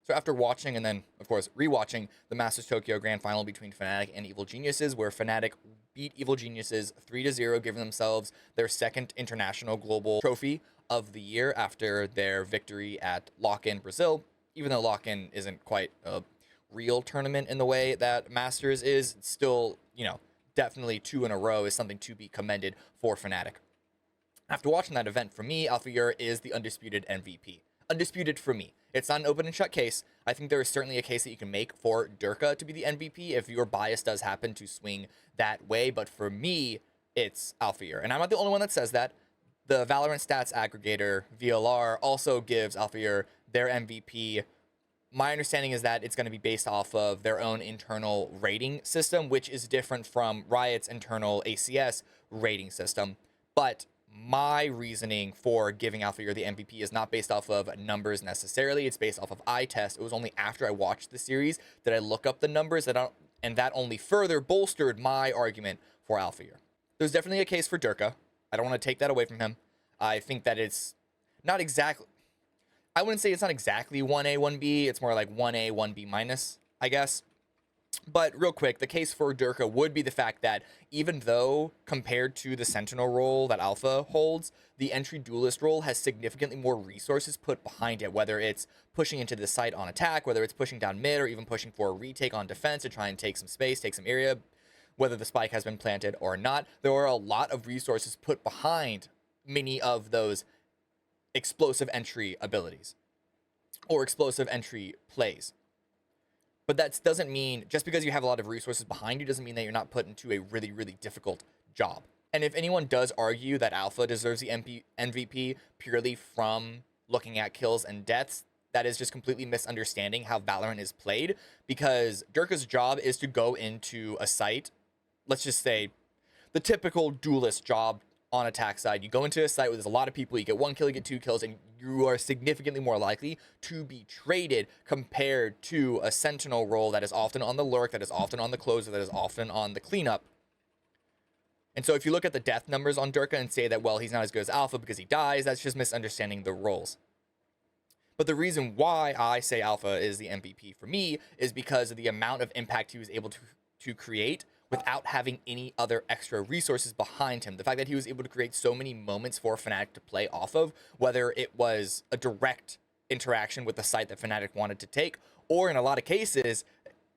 So after watching and then, of course, rewatching the Masters Tokyo Grand Final between Fnatic and Evil Geniuses, where Fnatic beat Evil Geniuses 3-0, giving themselves their second international global trophy of the year after their victory at Lock-In Brazil, even though Lock-In isn't quite a real tournament in the way that Masters is, it's still, definitely 2 in a row is something to be commended for Fnatic. After watching that event, for me, Alfajer is the undisputed MVP. Undisputed for me. It's not an open and shut case. I think there is certainly a case that you can make for Durka to be the MVP if your bias does happen to swing that way, but for me, it's Alfajer. And I'm not the only one that says that. The Valorant stats aggregator, VLR, also gives Alfajer their MVP. My understanding is that it's going to be based off of their own internal rating system, which is different from Riot's internal ACS rating system. But my reasoning for giving Alfajer the MVP is not based off of numbers necessarily. It's based off of eye test. It was only after I watched the series that I look up the numbers, and that only further bolstered my argument for Alfajer. There's definitely a case for Durka. I don't want to take that away from him. I think that it's not exactly... I wouldn't say it's not exactly 1A, 1B. It's more like 1A, 1B minus, I guess. But real quick, the case for Durka would be the fact that even though compared to the Sentinel role that Alpha holds, the entry duelist role has significantly more resources put behind it, whether it's pushing into the site on attack, whether it's pushing down mid, or even pushing for a retake on defense to try and take some space, take some area, whether the spike has been planted or not. There are a lot of resources put behind many of those explosive entry abilities or explosive entry plays. But that doesn't mean, just because you have a lot of resources behind you, doesn't mean that you're not put into a really, really difficult job. And if anyone does argue that Alpha deserves the MVP purely from looking at kills and deaths, that is just completely misunderstanding how Valorant is played, because Durka's job is to go into a site, let's just say the typical duelist job on attack side. You go into a site where there's a lot of people, you get 1 kill, you get 2 kills, and you are significantly more likely to be traded compared to a Sentinel role that is often on the lurk, that is often on the closer, that is often on the cleanup. And so if you look at the death numbers on Durka and say that, well, he's not as good as Alpha because he dies, that's just misunderstanding the roles. But the reason why I say Alpha is the MVP for me is because of the amount of impact he was able to create without having any other extra resources behind him. The fact that he was able to create so many moments for Fnatic to play off of, whether it was a direct interaction with the site that Fnatic wanted to take, or in a lot of cases,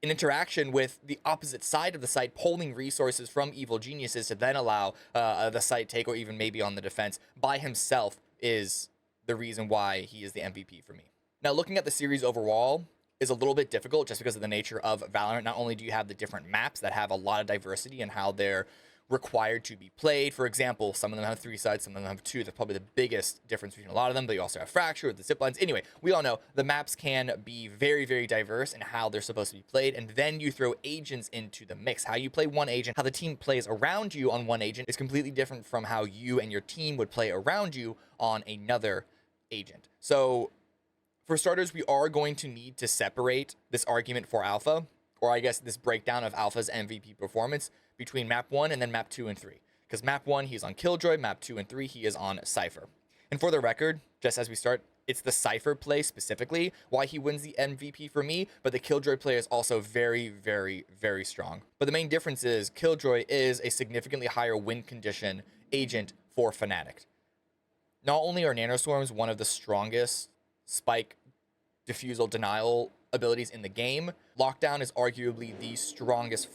an interaction with the opposite side of the site, pulling resources from Evil Geniuses to then allow the site take, or even maybe on the defense by himself, is the reason why he is the MVP for me. Now, looking at the series overall is a little bit difficult just because of the nature of Valorant. Not only do you have the different maps that have a lot of diversity in how they're required to be played. For example, some of them have 3 sides, some of them have 2. That's probably the biggest difference between a lot of them, but you also have Fracture with the zip lines. Anyway, we all know the maps can be very, very diverse in how they're supposed to be played, and then you throw agents into the mix. How you play one agent, how the team plays around you on one agent is completely different from how you and your team would play around you on another agent. So for starters, we are going to need to separate this argument for Alpha, or I guess this breakdown of Alpha's MVP performance, between map 1 and then map 2 and 3. Because map 1, he's on Killjoy, map 2 and 3, he is on Cypher. And for the record, just as we start, it's the Cypher play specifically why he wins the MVP for me, but the Killjoy play is also very, very, very strong. But the main difference is Killjoy is a significantly higher win condition agent for Fnatic. Not only are Nanoswarms one of the strongest spike diffusal denial abilities in the game, Lockdown is arguably the strongest,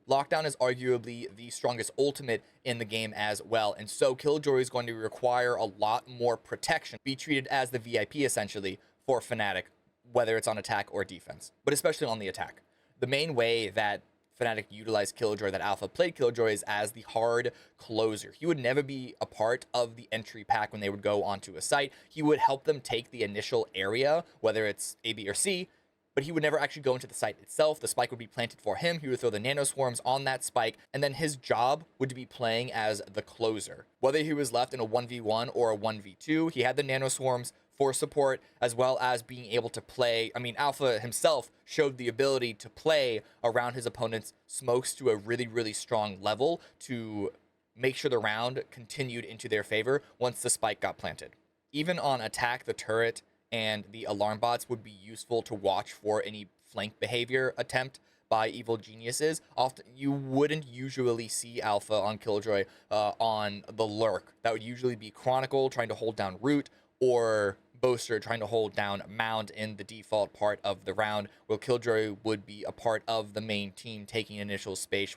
Lockdown is arguably the strongest ultimate in the game as well, and so Killjoy is going to require a lot more protection, be treated as the VIP essentially for Fnatic, whether it's on attack or defense, but especially on the attack. The main way that Fnatic utilized Killjoy, that Alpha played Killjoy, is as the hard closer. He would never be a part of the entry pack when they would go onto a site. He would help them take the initial area, whether it's A, B, or C, but he would never actually go into the site itself. The spike would be planted for him. He would throw the nanoswarms on that spike, and then his job would be playing as the closer. Whether he was left in a 1v1 or a 1v2, he had the nanoswarms for support, as well as being able to play. I mean, Alpha himself showed the ability to play around his opponent's smokes to a really, really strong level to make sure the round continued into their favor once the spike got planted. Even on attack, the turret and the alarm bots would be useful to watch for any flank behavior attempt by evil geniuses. Often you wouldn't usually see Alpha on Killjoy on the lurk. That would usually be Chronicle trying to hold down Root, or Boaster trying to hold down Mound in the default part of the round, while Killjoy would be a part of the main team taking initial space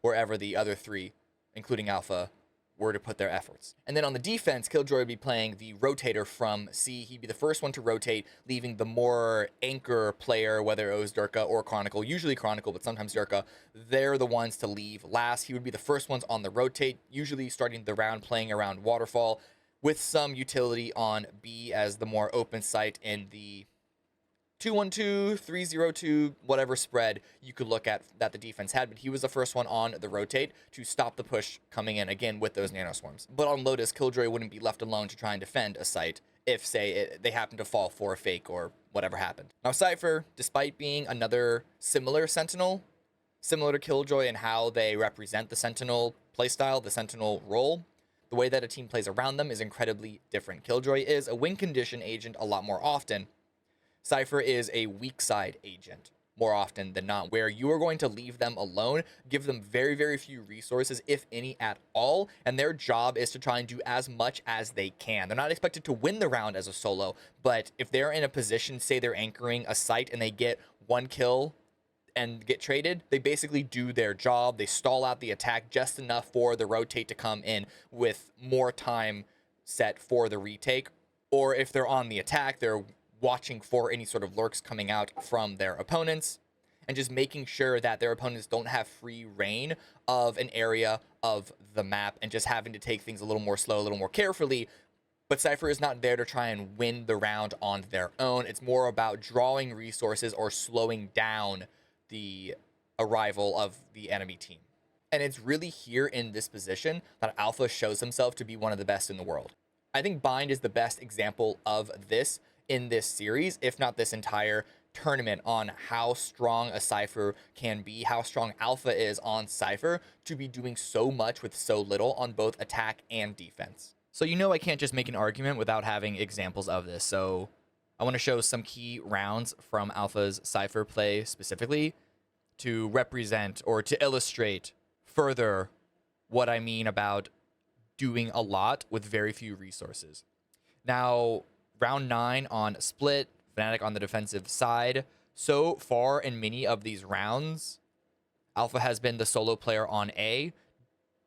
wherever the other three, including Alpha, were to put their efforts. And then on the defense, Killjoy would be playing the rotator from C. He'd be the first one to rotate, leaving the more anchor player, whether it was Durka or Chronicle, usually Chronicle, but sometimes Durka, they're the ones to leave last. He would be the first ones on the rotate, usually starting the round playing around Waterfall, with some utility on B as the more open site in the 2-1-2, 3-0-2, whatever spread you could look at that the defense had, but he was the first one on the rotate to stop the push coming in, again, with those nanoswarms. But on Lotus, Killjoy wouldn't be left alone to try and defend a site if, say, they happen to fall for a fake or whatever happened. Now, Cypher, despite being another similar Sentinel, similar to Killjoy in how they represent the Sentinel playstyle, the Sentinel role, the way that a team plays around them is incredibly different. Killjoy is a win condition agent a lot more often. Cypher is a weak side agent more often than not, where you are going to leave them alone, give them very, very few resources, if any at all, and their job is to try and do as much as they can. They're not expected to win the round as a solo, but if they're in a position, say they're anchoring a site and they get one kill and get traded, they basically do their job. They stall out the attack just enough for the rotate to come in with more time set for the retake, or if they're on the attack, they're watching for any sort of lurks coming out from their opponents, and just making sure that their opponents don't have free reign of an area of the map, and just having to take things a little more slow, a little more carefully. But Cypher is not there to try and win the round on their own. It's more about drawing resources or slowing down the arrival of the enemy team. And it's really here in this position that Alpha shows himself to be one of the best in the world. I think Bind is the best example of this in this series, if not this entire tournament, on how strong a Cypher can be, how strong Alpha is on Cypher to be doing so much with so little on both attack and defense. So you know I can't just make an argument without having examples of this, so I want to show some key rounds from Alpha's Cypher play specifically to represent or to illustrate further what I mean about doing a lot with very few resources. Now, round 9 on Split, FNATIC on the defensive side. So far in many of these rounds, Alpha has been the solo player on A,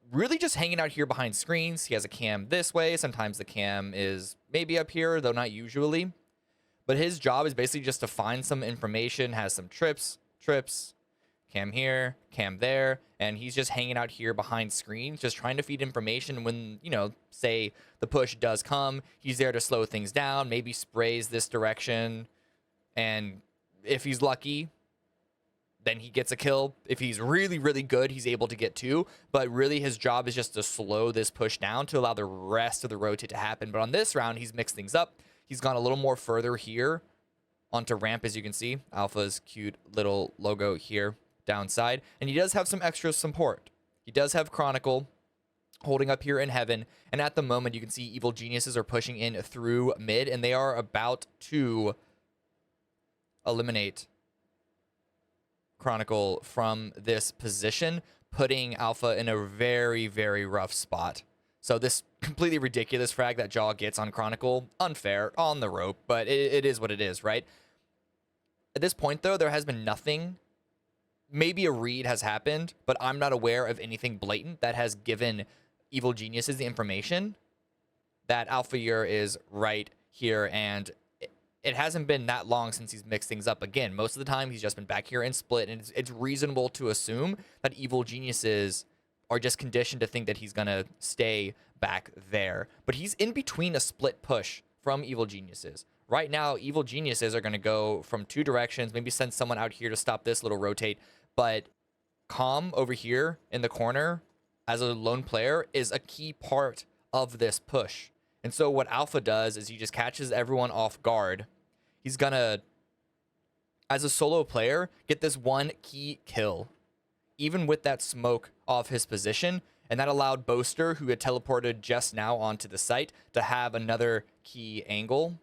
really just hanging out here behind screens. He has a cam this way. Sometimes the cam is maybe up here, though not usually. But his job is basically just to find some information, has some trips, cam here, cam there, and he's just hanging out here behind screens, just trying to feed information when, you know, say the push does come. He's there to slow things down, maybe sprays this direction, and if he's lucky, then he gets a kill. If he's really, really good, he's able to get 2, but really his job is just to slow this push down to allow the rest of the rotate to happen. But on this round, he's mixed things up. He's gone a little more further here onto ramp, as you can see. Alpha's cute little logo here downside, and he does have some extra support. He does have Chronicle holding up here in heaven, and at the moment you can see evil geniuses are pushing in through mid, and they are about to eliminate Chronicle from this position, putting Alpha in a very, very rough spot. So this completely ridiculous frag that Jaw gets on Chronicle, unfair, on the rope, but it is what it is, right? At this point, though, there has been nothing. Maybe a read has happened, but I'm not aware of anything blatant that has given evil geniuses the information that Alfajer is right here, and it hasn't been that long since he's mixed things up again. Most of the time, he's just been back here in Split, and it's reasonable to assume that evil geniuses are just conditioned to think that he's going to stay back there. But he's in between a split push from evil geniuses. Right now, evil geniuses are going to go from 2 directions, maybe send someone out here to stop this little rotate. But Calm over here in the corner as a lone player is a key part of this push. And so what Alpha does is he just catches everyone off guard. He's going to, as a solo player, get this one key kill, even with that smoke off his position. And that allowed Boaster, who had teleported just now onto the site, to have another key angle.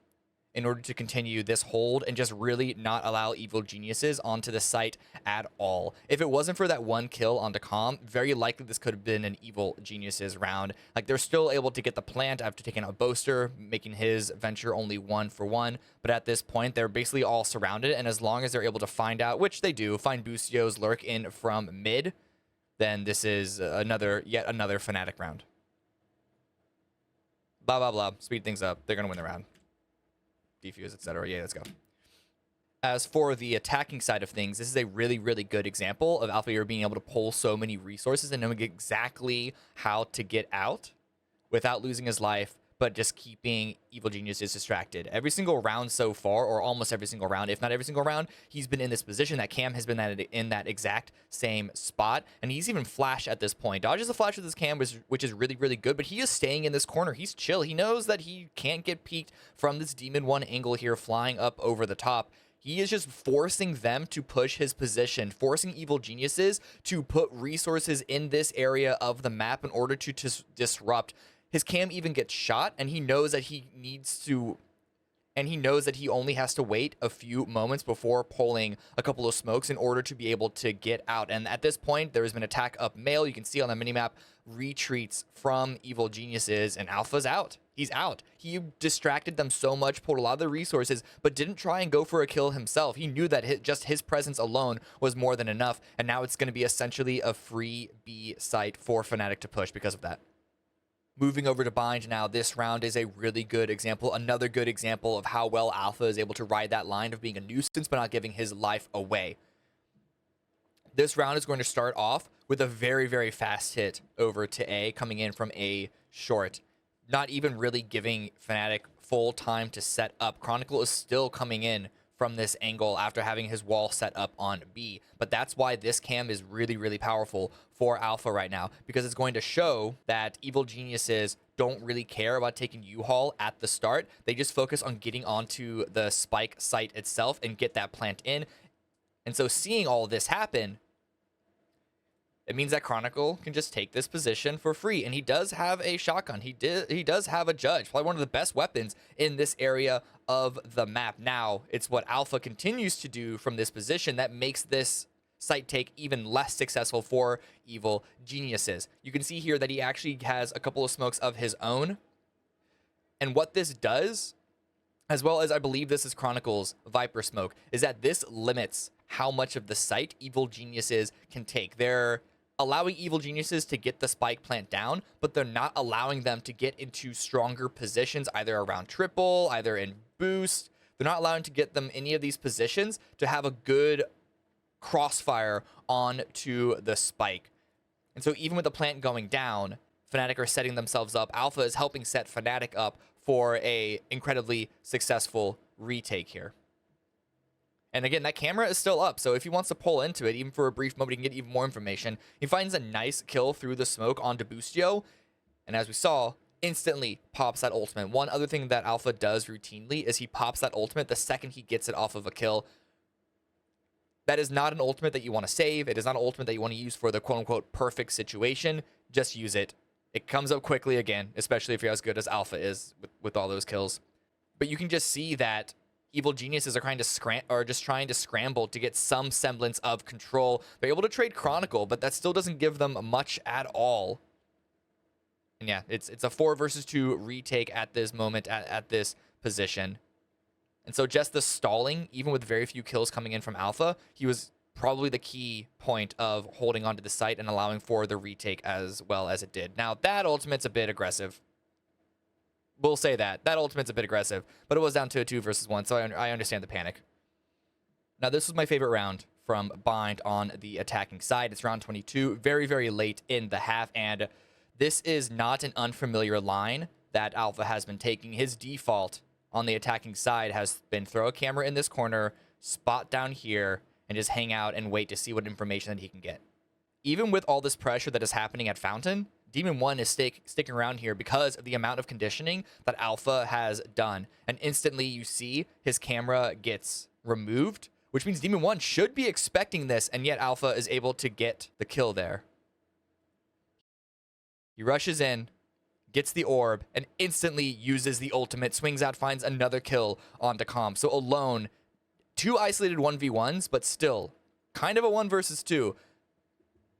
in order to continue this hold and just really not allow evil geniuses onto the site at all. If it wasn't for that one kill onto Calm, very likely this could have been an evil geniuses round. Like, they're still able to get the plant after taking out Boaster, making his venture only 1 for 1. But at this point, they're basically all surrounded. And as long as they're able to find out, which they do, find Boostio's lurk in from mid, then this is yet another Fnatic round. Blah, blah, blah. Speed things up. They're going to win the round. Defuse, etc. Yeah, let's go. As for the attacking side of things, this is a really, really good example of Alfajer being able to pull so many resources and knowing exactly how to get out without losing his life, but just keeping evil geniuses distracted. Every single round so far, or almost every single round, if not every single round, he's been in this position. That Cam has been in that exact same spot, and he's even flash at this point. Dodges a flash with his Cam, which is really, really good, but he is staying in this corner. He's chill. He knows that he can't get peeked from this Demon 1 angle here, flying up over the top. He is just forcing them to push his position, forcing evil geniuses to put resources in this area of the map in order to disrupt. His Cam even gets shot, and he knows that he needs to, and he knows that he only has to wait a few moments before pulling a couple of smokes in order to be able to get out. And at this point, there has been attack up male. You can see on the minimap retreats from evil geniuses, and Alpha's out. He's out. He distracted them so much, pulled a lot of the resources, but didn't try and go for a kill himself. He knew that just his presence alone was more than enough, and now it's going to be essentially a free B site for Fnatic to push because of that. Moving over to Bind now, this round is a really good example, another good example of how well Alpha is able to ride that line of being a nuisance but not giving his life away. This round is going to start off with a very, very fast hit over to A, coming in from A short. Not even really giving Fnatic full time to set up. Chronicle is still coming in from this angle after having his wall set up on B. But that's why this cam is really, really powerful for Alpha right now, because it's going to show that evil geniuses don't really care about taking U-Haul at the start. They just focus on getting onto the spike site itself and get that plant in. And so seeing all this happen, it means that Chronicle can just take this position for free. And he does have a shotgun. He does have a judge, probably one of the best weapons in this area of the map. Now, it's what Alpha continues to do from this position that makes this site take even less successful for evil geniuses. You can see here that he actually has a couple of smokes of his own. And what this does, as well as I believe this is Chronicle's Viper smoke, is that this limits how much of the site evil geniuses can take. They're allowing evil geniuses to get the spike plant down, but they're not allowing them to get into stronger positions, either around triple, either in boost. They're not allowing to get them any of these positions to have a good crossfire onto the spike. And so even with the plant going down, Fnatic are setting themselves up. Alpha is helping set Fnatic up for a incredibly successful retake here. And again, that camera is still up, so if he wants to pull into it, even for a brief moment, he can get even more information. He finds a nice kill through the smoke onto Boostio, and as we saw, instantly pops that ultimate. One other thing that Alpha does routinely is he pops that ultimate the second he gets it off of a kill. That is not an ultimate that you want to save. It is not an ultimate that you want to use for the quote-unquote perfect situation. Just use it. It comes up quickly again, especially if you're as good as Alpha is with all those kills. But you can just see that evil geniuses are just trying to scramble to get some semblance of control. They're able to trade Chronicle, but that still doesn't give them much at all. And yeah, it's a 4 versus 2 retake at this moment, at this position. And so just the stalling, even with very few kills coming in from Alpha, he was probably the key point of holding onto the site and allowing for the retake as well as it did. Now, that ultimate's a bit aggressive. We'll say that. That ultimate's a bit aggressive, but it was down to a 2 versus 1, so I understand the panic. Now, this was my favorite round from Bind on the attacking side. It's round 22, very, very late in the half, and this is not an unfamiliar line that Alpha has been taking. His default on the attacking side has been throw a camera in this corner, spot down here, and just hang out and wait to see what information that he can get. Even with all this pressure that is happening at Fountain, Demon 1 is sticking around here because of the amount of conditioning that Alpha has done. And instantly you see his camera gets removed, which means Demon 1 should be expecting this, and yet Alpha is able to get the kill there. He rushes in, gets the orb, and instantly uses the ultimate, swings out, finds another kill onto Calm. So alone, 2 isolated 1v1s, but still kind of a 1 versus 2.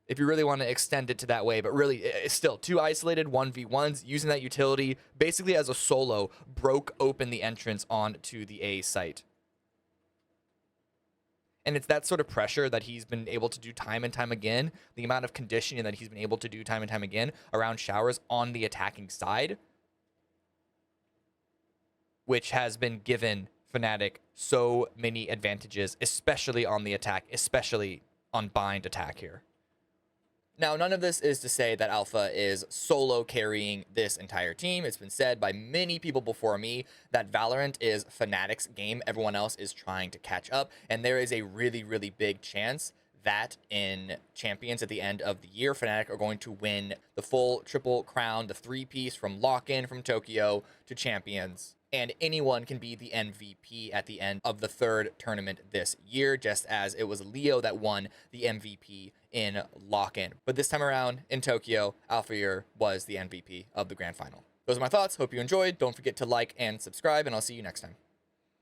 If you really want to extend it to that way, but really, it's still 2 isolated 1v1s, using that utility basically as a solo, broke open the entrance onto the A site. And it's that sort of pressure that he's been able to do time and time again, the amount of conditioning that he's been able to do time and time again around showers on the attacking side, which has been given FNATIC so many advantages, especially on the attack, especially on bind attack here. Now, none of this is to say that Alpha is solo carrying this entire team. It's been said by many people before me that Valorant is FNATIC's game. Everyone else is trying to catch up, and there is a really, really big chance that in Champions at the end of the year, FNATIC are going to win the full triple crown, the 3-piece from lock-in from Tokyo to Champions. And anyone can be the MVP at the end of the 3rd tournament this year, just as it was Leo that won the MVP in lock-in. But this time around in Tokyo, Alfajer was the MVP of the grand final. Those are my thoughts. Hope you enjoyed. Don't forget to like and subscribe, and I'll see you next time.